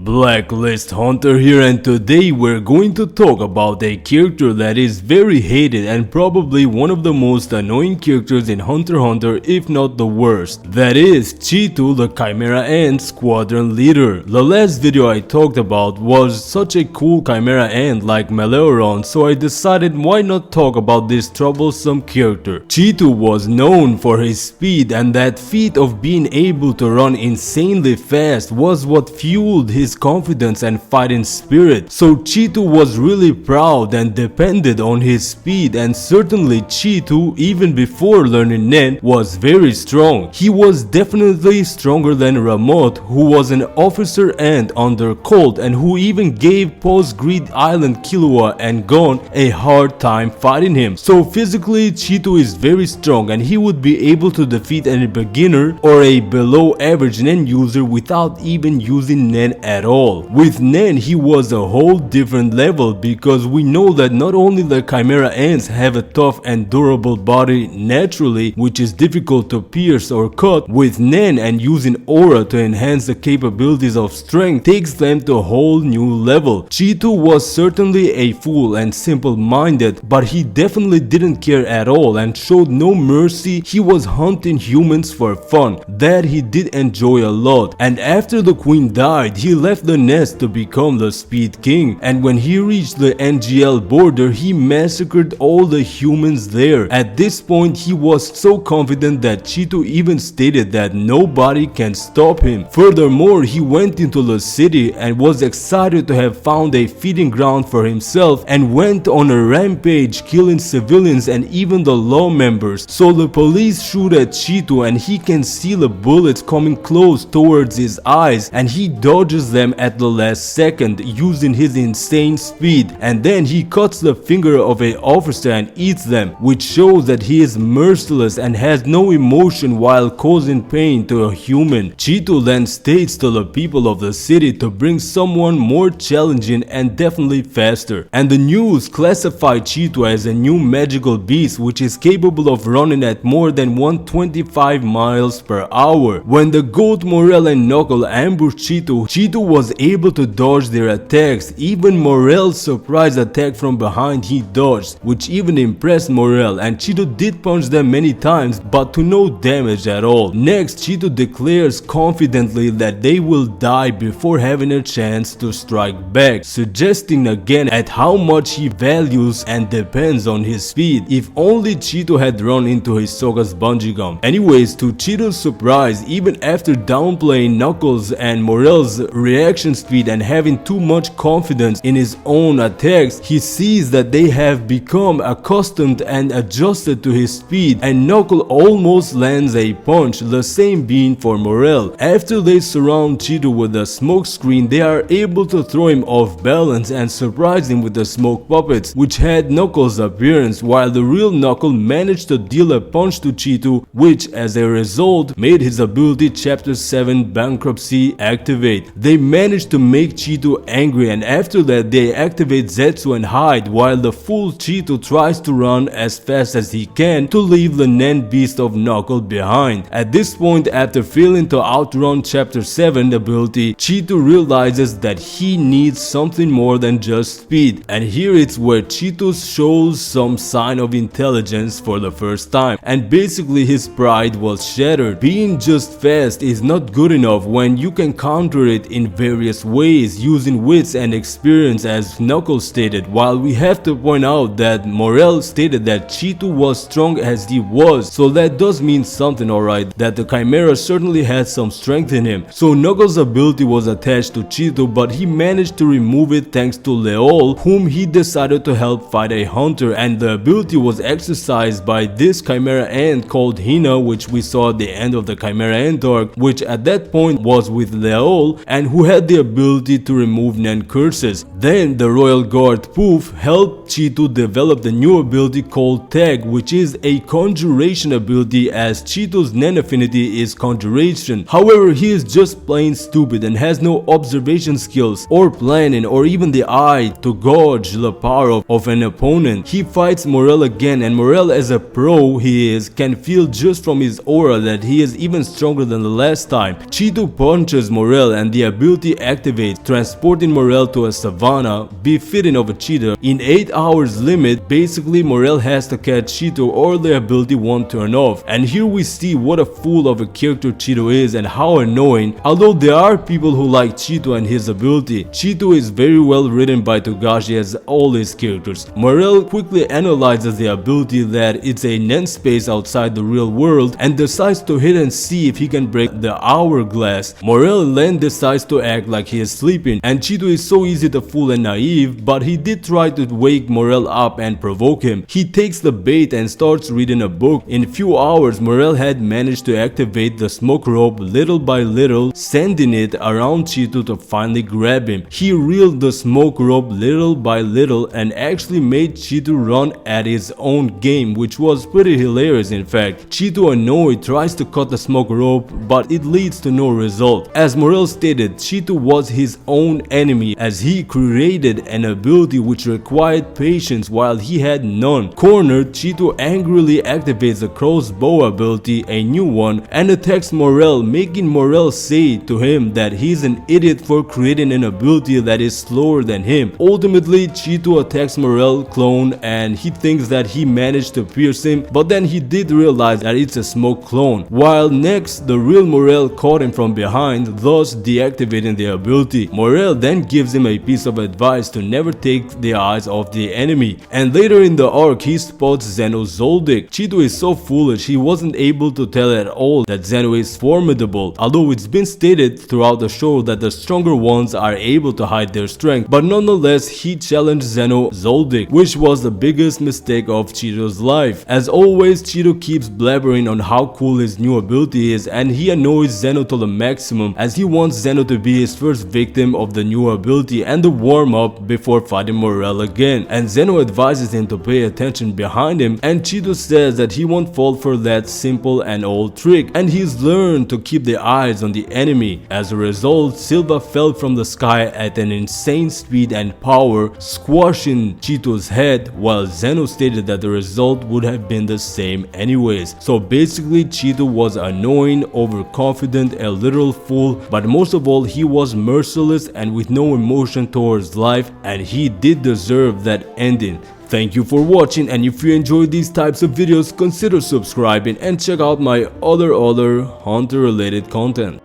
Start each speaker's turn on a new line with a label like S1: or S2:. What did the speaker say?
S1: Blacklist Hunter here, and today we're going to talk about a character that is very hated and probably one of the most annoying characters in Hunter x Hunter, if not the worst. That is Cheetu, the Chimera Ant squadron leader. The last video I talked about was such a cool Chimera Ant like Morel, so I decided why not talk about this troublesome character. Cheetu was known for his speed, and that feat of being able to run insanely fast was what fueled his confidence and fighting spirit. So Cheetu was really proud and depended on his speed, and certainly Cheetu, even before learning Nen, was very strong. He was definitely stronger than Ramot, who was an officer ant under Colt and who even gave post-Greed Island Killua and Gon a hard time fighting him. So physically Cheetu is very strong, and he would be able to defeat any beginner or a below average Nen user without even using Nen at all. With Nen, he was a whole different level, because we know that not only the Chimera Ants have a tough and durable body naturally, which is difficult to pierce or cut, with Nen and using aura to enhance the capabilities of strength takes them to a whole new level. Cheetu was certainly a fool and simple-minded, but he definitely didn't care at all and showed no mercy. He was hunting humans for fun. That he did enjoy a lot, and after the queen died, he left the nest to become the Speed King, and when he reached the NGL border, he massacred all the humans there. At this point, he was so confident that Cheetu even stated that nobody can stop him. Furthermore, he went into the city and was excited to have found a feeding ground for himself and went on a rampage, killing civilians and even the law members. So the police shoot at Cheetu and he can see the bullets coming close towards his eyes, and he dodges them at the last second using his insane speed, and then he cuts the finger of an officer and eats them, which shows that he is merciless and has no emotion while causing pain to a human. Cheetu then states to the people of the city to bring someone more challenging and definitely faster, and the news classified Cheetu as a new magical beast which is capable of running at more than 125 miles per hour. When the goat Morel and Knuckle ambushed Cheetu, Cheetu was able to dodge their attacks. Even Morel's surprise attack from behind he dodged, which even impressed Morel, and Cheetu did punch them many times but to no damage at all. Next, Cheetu declares confidently that they will die before having a chance to strike back, suggesting again at how much he values and depends on his speed. If only Cheetu had run into his Soga's bungee gum. Anyways, to Cheetu's surprise, even after downplaying Knuckles and Morel's reaction speed and having too much confidence in his own attacks, he sees that they have become accustomed and adjusted to his speed, and Knuckle almost lands a punch, the same being for Morel. After they surround Cheetu with a smoke screen, they are able to throw him off balance and surprise him with the smoke puppets, which had Knuckles' appearance, while the real Knuckle managed to deal a punch to Cheetu, which as a result made his ability Chapter 7 Bankruptcy activate. They managed to make Cheetu angry, and after that they activate Zetsu and hide, while the fool Cheetu tries to run as fast as he can to leave the Nen beast of Knuckle behind. At this point, after failing to outrun Chapter 7 ability, Cheetu realizes that he needs something more than just speed, and here it's where Cheetu shows some sign of intelligence for the first time, and basically his pride was shattered. Being just fast is not good enough when you can counter it in various ways using wits and experience, as Knuckles stated, while we have to point out that Morel stated that Cheetu was strong as he was, so that does mean something, alright, that the Chimera certainly had some strength in him. So Knuckles' ability was attached to Cheetu, but he managed to remove it thanks to Leol, whom he decided to help fight a hunter, and the ability was exercised by this Chimera Ant called Hina, which we saw at the end of the Chimera Ant arc, which at that point was with Leol, and who had the ability to remove Nen curses. Then the Royal Guard Poof helped Cheetu develop the new ability called Tag, which is a conjuration ability, as Cheetu's Nen affinity is conjuration. However, he is just plain stupid and has no observation skills or planning or even the eye to gauge the power of an opponent. He fights Morel again, and Morel, as a pro he is, can feel just from his aura that he is even stronger than the last time. Cheetu punches Morel, and the ability ability activates, transporting Morel to a savanna befitting of a cheetah in 8 hours limit. Basically, Morel has to catch Cheetu or the ability won't turn off. And here we see what a fool of a character Cheetu is and how annoying. Although there are people who like Cheetu and his ability, Cheetu is very well written by Togashi as all his characters. Morel quickly analyzes the ability that it's a NAND space outside the real world and decides to hit and see if he can break the hourglass. Morel then decides to act like he is sleeping, and Cheetu is so easy to fool and naive, but he did try to wake Morel up and provoke him. He takes the bait and starts reading a book. In a few hours, Morel had managed to activate the smoke rope little by little, sending it around Cheetu to finally grab him. He reeled the smoke rope little by little and actually made Cheetu run at his own game, which was pretty hilarious in fact. Cheetu, annoyed, tries to cut the smoke rope, but it leads to no result. As Morel stated, Cheetu was his own enemy as he created an ability which required patience while he had none. Cornered, Cheetu angrily activates the crossbow ability, a new one, and attacks Morel, making Morel say to him that he's an idiot for creating an ability that is slower than him. Ultimately, Cheetu attacks Morel clone and he thinks that he managed to pierce him, but then he did realize that it's a smoke clone. While next, the real Morel caught him from behind, thus deactivating the ability. Morel then gives him a piece of advice to never take the eyes off the enemy. And later in the arc, he spots Zeno's Zoldyck. Cheetu is so foolish he wasn't able to tell at all that Zeno is formidable, although it's been stated throughout the show that the stronger ones are able to hide their strength. But nonetheless, he challenged Zeno Zoldyck, which was the biggest mistake of Cheetu's life. As always, Cheetu keeps blabbering on how cool his new ability is, and he annoys Zeno to the maximum as he wants Zeno to be his first victim of the new ability and the warm-up before fighting Morel again. And Zeno advises him to pay attention behind him, and Cheetu says that he won't fall for that simple and old trick, and he's learned to keep the eyes on the enemy. As a result, Silva fell from the sky at an insane speed and power, squashing Cheetu's head, while Zeno stated that the result would have been the same anyways. So basically, Cheetu was annoying, overconfident, a literal fool, but most of all, he was merciless and with no emotion towards life, and he did deserve that ending. Thank you for watching, and if you enjoyed these types of videos, consider subscribing and check out my other Hunter related content.